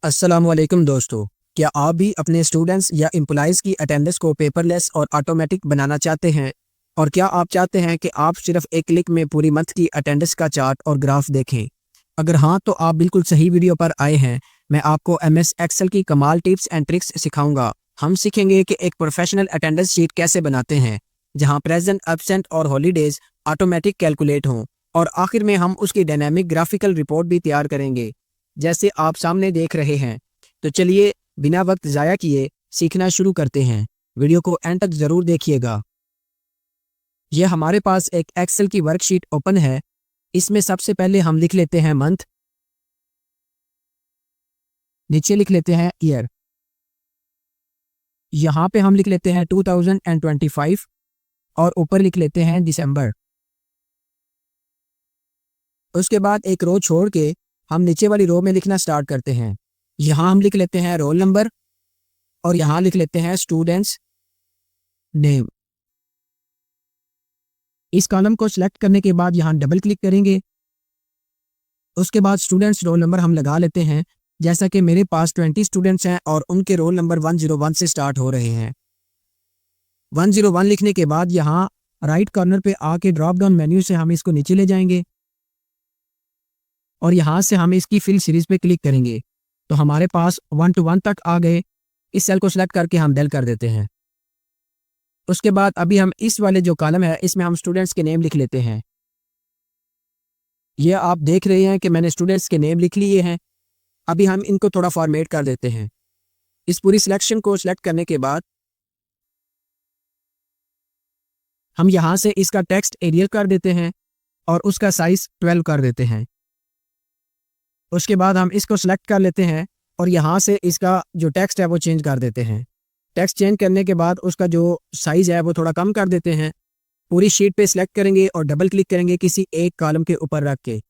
अस्सलामुअलैकुम दोस्तों, क्या आप भी अपने स्टूडेंट्स या एम्प्लॉइज़ की अटेंडेंस को पेपरलेस और ऑटोमेटिक बनाना चाहते हैं? और क्या आप चाहते हैं कि आप सिर्फ एक क्लिक में पूरी मंथ की अटेंडेंस का चार्ट और ग्राफ देखें? अगर हाँ, तो आप बिल्कुल सही वीडियो पर आए हैं। मैं आपको एमएस एक्सेल की कमाल टिप्स एंड ट्रिक्स सिखाऊंगा। हम सीखेंगे कि एक प्रोफेशनल अटेंडेंस शीट कैसे बनाते हैं, जहां प्रेजेंट, एब्सेंट और हॉलीडेज ऑटोमेटिक कैलकुलेट हों। और आखिर में हम उसकी डायनामिक ग्राफिकल रिपोर्ट भी तैयार करेंगे, जैसे आप सामने देख रहे हैं। तो चलिए, बिना वक्त ज़ाया किए सीखना शुरू करते हैं। वीडियो को एंड तक ज़रूर देखिएगा। यह हमारे पास एक एक्सेल की वर्कशीट ओपन है। इसमें सबसे पहले हम लिख लेते हैं मंथ, नीचे लिख लेते हैं ईयर, यहाँ पे हम लिख लेते हैं 2025 और ऊपर लिख लेते हैं दिसंबर। उसके बाद एक रो छोड़ के हम नीचे वाली रो में लिखना स्टार्ट करते हैं। यहाँ हम लिख लेते हैं रोल नंबर और यहाँ लिख लेते हैं स्टूडेंट्स नेम। इस कॉलम को सिलेक्ट करने के बाद यहाँ डबल क्लिक करेंगे। उसके बाद स्टूडेंट्स रोल नंबर हम लगा लेते हैं। जैसा कि मेरे पास 20 स्टूडेंट्स हैं और उनके रोल नंबर 101 से स्टार्ट हो रहे हैं। 101 लिखने के बाद यहाँ राइट कॉर्नर पे आके ड्रॉप डाउन मेन्यू से हम इसको नीचे ले जाएंगे और यहाँ से हम इसकी फिल सीरीज पे क्लिक करेंगे तो हमारे पास 1 to 1 तक आ गए। इस सेल को सिलेक्ट करके हम डेल कर देते हैं। उसके बाद अभी हम इस वाले जो कॉलम है इसमें हम स्टूडेंट्स के नेम लिख लेते हैं। ये आप देख रहे हैं कि मैंने स्टूडेंट्स के नेम लिख लिए हैं। अभी हम इनको थोड़ा फॉर्मेट कर देते हैं। इस पूरी सिलेक्शन को सिलेक्ट करने के बाद हम यहाँ से इसका टेक्स्ट एरियल कर देते हैं और उसका साइज 12 कर देते हैं। उसके बाद हम इसको सिलेक्ट कर लेते हैं और यहाँ से इसका जो टेक्स्ट है वो चेंज कर देते हैं। टेक्स्ट चेंज करने के बाद उसका जो साइज़ है वो थोड़ा कम कर देते हैं। पूरी शीट पे सिलेक्ट करेंगे और डबल क्लिक करेंगे किसी एक कॉलम के ऊपर रख के।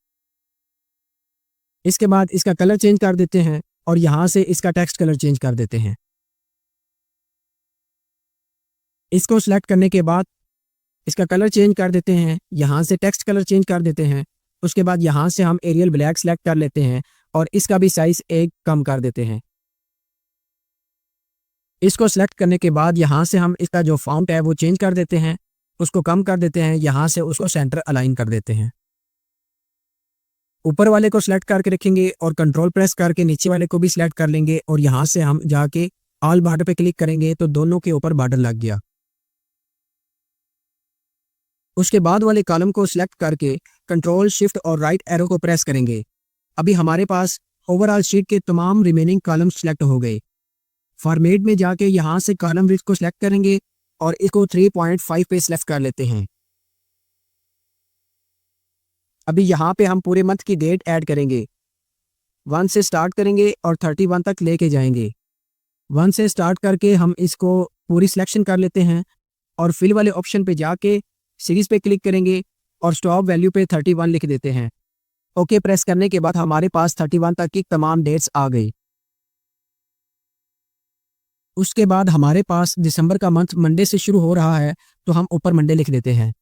इसके बाद इसका कलर चेंज कर देते हैं और यहाँ से इसका टेक्स्ट कलर चेंज कर देते हैं। इसको सिलेक्ट करने के बाद इसका कलर चेंज कर देते हैं, यहाँ से टेक्स्ट कलर चेंज कर देते हैं। उसके बाद यहाँ से हम एरियल ब्लैक सेलेक्ट कर लेते हैं और इसका भी साइज़ एक कम कर देते हैं। इसको सिलेक्ट करने के बाद यहाँ से हम इसका जो फॉन्ट है वो चेंज कर देते हैं, उसको कम कर देते हैं, यहाँ से उसको सेंटर अलाइन कर देते हैं। ऊपर वाले को सिलेक्ट करके रखेंगे और कंट्रोल प्रेस करके नीचे वाले को भी सिलेक्ट कर लेंगे और यहाँ से हम जाके ऑल बॉर्डर पे क्लिक करेंगे तो दोनों के ऊपर बॉर्डर लग गया। उसके बाद वाले कॉलम को सिलेक्ट करके कंट्रोल शिफ्ट और राइट एरो को प्रेस करेंगे। अभी हमारे पास ओवरऑल शीट के तमाम रिमेनिंग कॉलम सिलेक्ट हो गए। फॉर्मेट में जाके यहाँ से कॉलम विड्थ को सिलेक्ट करेंगे और इसको 3.5 पे सिलेक्ट कर लेते हैं। अभी यहाँ पे हम पूरे मंथ की डेट ऐड करेंगे। 1 से स्टार्ट करेंगे और 31 तक लेके जाएंगे। 1 से स्टार्ट करके हम इसको पूरी सिलेक्शन कर लेते हैं और फिल वाले ऑप्शन पे जाके सीरीज पे क्लिक करेंगे और स्टॉप वैल्यू पे 31 लिख देते हैं। ओके प्रेस करने के बाद हमारे पास 31 तक की तमाम डेट्स आ गई। उसके बाद हमारे पास दिसंबर का मंथ मंडे से शुरू हो रहा है तो हम ऊपर मंडे लिख देते हैं।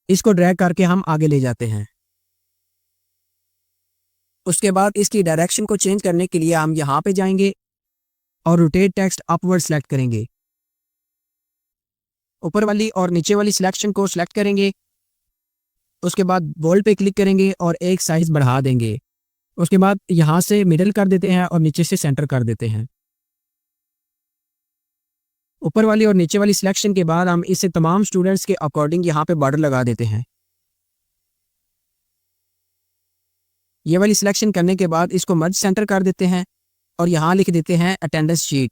इसको ड्रैग करके हम आगे ले जाते हैं। उसके बाद इसकी डायरेक्शन को चेंज करने के लिए हम यहाँ पे जाएंगे और रोटेट टेक्स्ट अपवर्ड सेलेक्ट करेंगे। ऊपर वाली और नीचे वाली सिलेक्शन को सिलेक्ट करेंगे। उसके बाद बोल्ड पे क्लिक करेंगे और एक साइज बढ़ा देंगे। उसके बाद यहाँ से मिडल कर देते हैं और नीचे से सेंटर कर देते हैं। ऊपर वाली और नीचे वाली सिलेक्शन के बाद हम इसे तमाम स्टूडेंट्स के अकॉर्डिंग यहाँ पे बॉर्डर लगा देते हैं। ये वाली सिलेक्शन करने के बाद इसको मर्ज सेंटर कर देते हैं और यहाँ लिख देते हैं अटेंडेंस शीट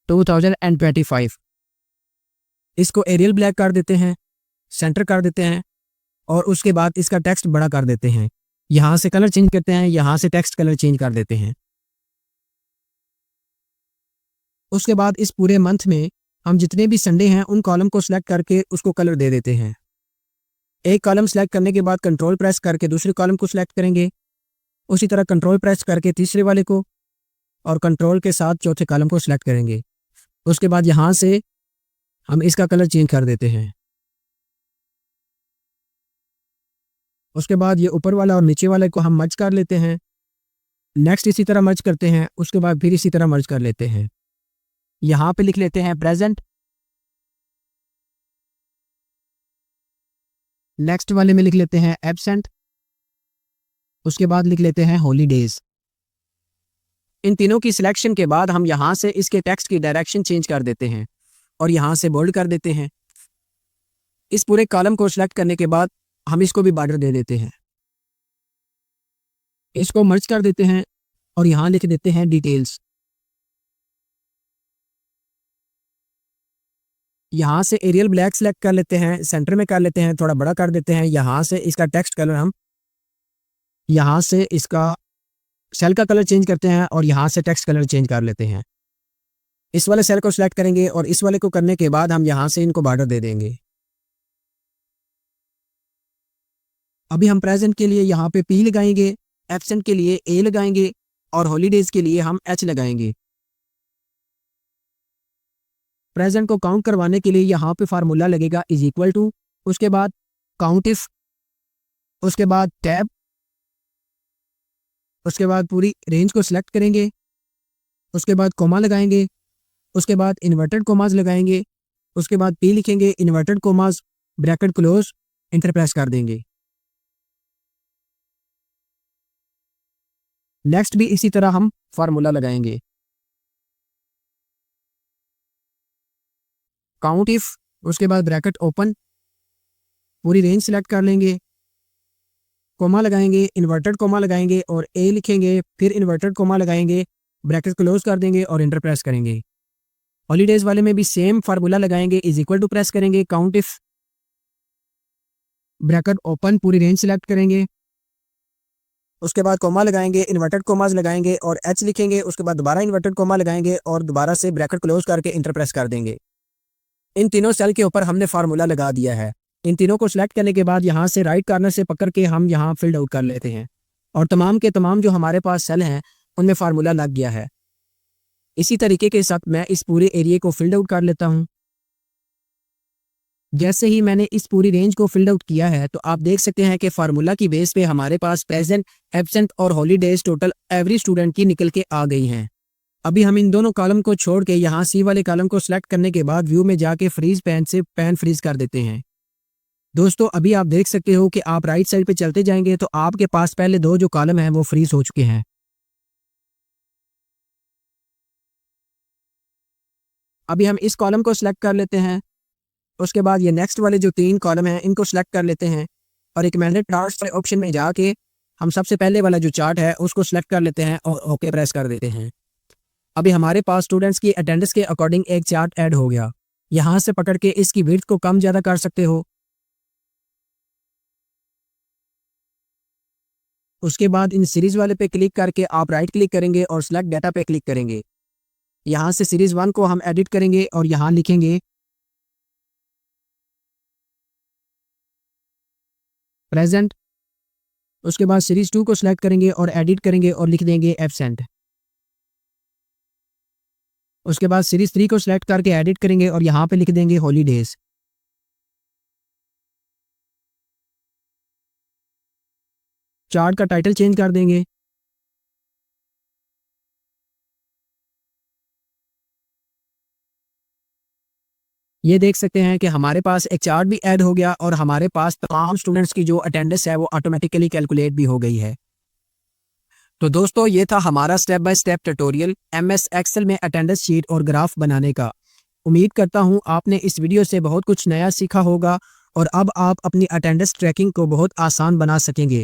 2025। इसको एरियल ब्लैक कर देते हैं, सेंटर कर देते हैं और उसके बाद इसका टेक्स्ट बड़ा कर देते हैं। यहाँ से कलर चेंज करते हैं, यहाँ से टेक्स्ट कलर चेंज कर देते हैं। उसके बाद इस पूरे मंथ में हम जितने भी संडे हैं उन कॉलम को सिलेक्ट करके उसको कलर दे देते हैं। एक कॉलम सेलेक्ट करने के बाद कंट्रोल प्रेस करके दूसरे कॉलम को सिलेक्ट करेंगे, उसी तरह कंट्रोल प्रेस करके तीसरे वाले को और कंट्रोल के साथ चौथे कॉलम को सिलेक्ट करेंगे। उसके बाद यहाँ से हम इसका कलर चेंज कर देते हैं। उसके बाद ये ऊपर वाला और नीचे वाले को हम मर्ज कर लेते हैं। नेक्स्ट इसी तरह मर्ज करते हैं, उसके बाद फिर इसी तरह मर्ज कर लेते हैं। यहाँ पे लिख लेते हैं प्रेजेंट। नेक्स्ट वाले में लिख लेते हैं एब्सेंट। उसके बाद लिख लेते हैं हॉलीडेज। इन तीनों की सिलेक्शन के बाद हम यहाँ से इसके टेक्स्ट की डायरेक्शन चेंज कर देते हैं और यहाँ से बोल्ड कर देते हैं। इस पूरे कॉलम को सिलेक्ट करने के बाद हम इसको भी बॉर्डर दे देते हैं। इसको मर्ज कर देते हैं और यहाँ लिख देते हैं डिटेल्स। यहाँ से एरियल ब्लैक सेलेक्ट कर लेते हैं, सेंटर में कर लेते हैं, थोड़ा बड़ा कर देते हैं। यहाँ से इसका टेक्स्ट कलर हम यहाँ से इसका सेल का कलर चेंज करते हैं और यहाँ से टेक्स्ट कलर चेंज कर लेते हैं। इस वाले सेल को सिलेक्ट करेंगे और इस वाले को करने के बाद हम यहाँ से इनको बॉर्डर दे देंगे। अभी हम प्रेजेंट के लिए यहाँ पे P लगाएंगे, एब्सेंट के लिए A लगाएंगे और हॉलीडेज के लिए हम H लगाएंगे। प्रेजेंट को काउंट करवाने के लिए यहाँ पे फार्मूला लगेगा इज इक्वल टू, उसके बाद काउंट इफ, उसके बाद टैब, उसके बाद पूरी रेंज को सिलेक्ट करेंगे, उसके बाद कोमा लगाएंगे, उसके बाद इन्वर्टेड कोमाज लगाएंगे, उसके बाद P लिखेंगे, inverted commas, bracket close, enter press कर देंगे। नेक्स्ट भी इसी तरह हम फार्मूला लगाएंगे। काउंट इफ, उसके बाद ब्रैकेट ओपन, पूरी रेंज सिलेक्ट कर लेंगे, कोमा लगाएंगे, इन्वर्टेड कोमा लगाएंगे और A लिखेंगे, फिर इन्वर्टेड कोमा लगाएंगे, ब्रैकेट क्लोज कर देंगे और इंटर प्रेस करेंगे। हॉलीडेज वाले में भी सेम फार्मूला लगाएंगे, इज इक्वल टू प्रेस करेंगे, काउंट इफ, ब्रैकेट ओपन, पूरी रेंज सिलेक्ट करेंगे, उसके बाद कोमा लगाएंगे, इन्वर्टेड कोमाज लगाएंगे और H लिखेंगे, उसके बाद दोबारा इन्वर्टेड कोमा लगाएंगे और दोबारा से ब्रैकेट क्लोज करके इंटर प्रेस कर देंगे। इन तीनों सेल के ऊपर हमने फार्मूला लगा दिया है। इन तीनों को सिलेक्ट करने के बाद यहाँ से राइट कॉर्नर से पकड़ के हम यहाँ फिल्ड आउट कर लेते हैं और तमाम के तमाम जो हमारे पास सेल हैं उनमें फार्मूला लग गया है। इसी तरीके के साथ मैं इस पूरे एरिया को फिल्ड आउट कर लेता हूँ। जैसे ही मैंने इस पूरी रेंज को फिल्ड आउट किया है तो आप देख सकते हैं कि फार्मूला की बेस पे हमारे पास प्रेजेंट, एब्सेंट और हॉलीडेज टोटल एवरी स्टूडेंट की निकल के आ गई हैं। अभी हम इन दोनों कॉलम को छोड़ के यहाँ C वाले कॉलम को सिलेक्ट करने के बाद व्यू में जाके फ्रीज पैन से पैन फ्रीज कर देते हैं। दोस्तों अभी आप देख सकते हो कि आप राइट साइड पे चलते जाएंगे तो आपके पास पहले दो जो कॉलम हैं वो फ्रीज हो चुके हैं। अभी हम इस कॉलम को सिलेक्ट कर लेते हैं, उसके बाद ये नेक्स्ट वाले जो तीन कॉलम हैं इनको सिलेक्ट कर लेते हैं और रिकमेंडेड चार्ट्स वाले ऑप्शन में जाके हम सबसे पहले वाला जो चार्ट है उसको सिलेक्ट कर लेते हैं और ओके प्रेस कर देते हैं। अभी हमारे पास स्टूडेंट्स की अटेंडेंस के अकॉर्डिंग एक चार्ट ऐड हो गया। यहाँ से पकड़ के इसकी विड्थ को कम ज़्यादा कर सकते हो। उसके बाद इन सीरीज़ वाले पे क्लिक करके आप राइट क्लिक करेंगे और सिलेक्ट डाटा पे क्लिक करेंगे। यहाँ से सीरीज़ 1 को हम एडिट करेंगे और यहाँ लिखेंगे प्रेजेंट। उसके बाद सीरीज़ 2 को सिलेक्ट करेंगे और एडिट करेंगे और लिख देंगे एब्सेंट। उसके बाद सीरीज़ 3 को सिलेक्ट करके एडिट करेंगे और यहाँ पे लिख देंगे हॉलीडेज। चार्ट का टाइटल चेंज कर देंगे। ये देख सकते हैं कि हमारे पास एक चार्ट भी ऐड हो गया और हमारे पास तमाम स्टूडेंट्स की जो अटेंडेंस है वो ऑटोमेटिकली कैलकुलेट भी हो गई है। तो दोस्तों ये था हमारा step by step tutorial MS Excel में अटेंडेंस शीट और ग्राफ बनाने का। उम्मीद करता हूँ आपने इस वीडियो से बहुत कुछ नया सीखा होगा और अब आप अपनी अटेंडेंस ट्रैकिंग को बहुत आसान बना सकेंगे।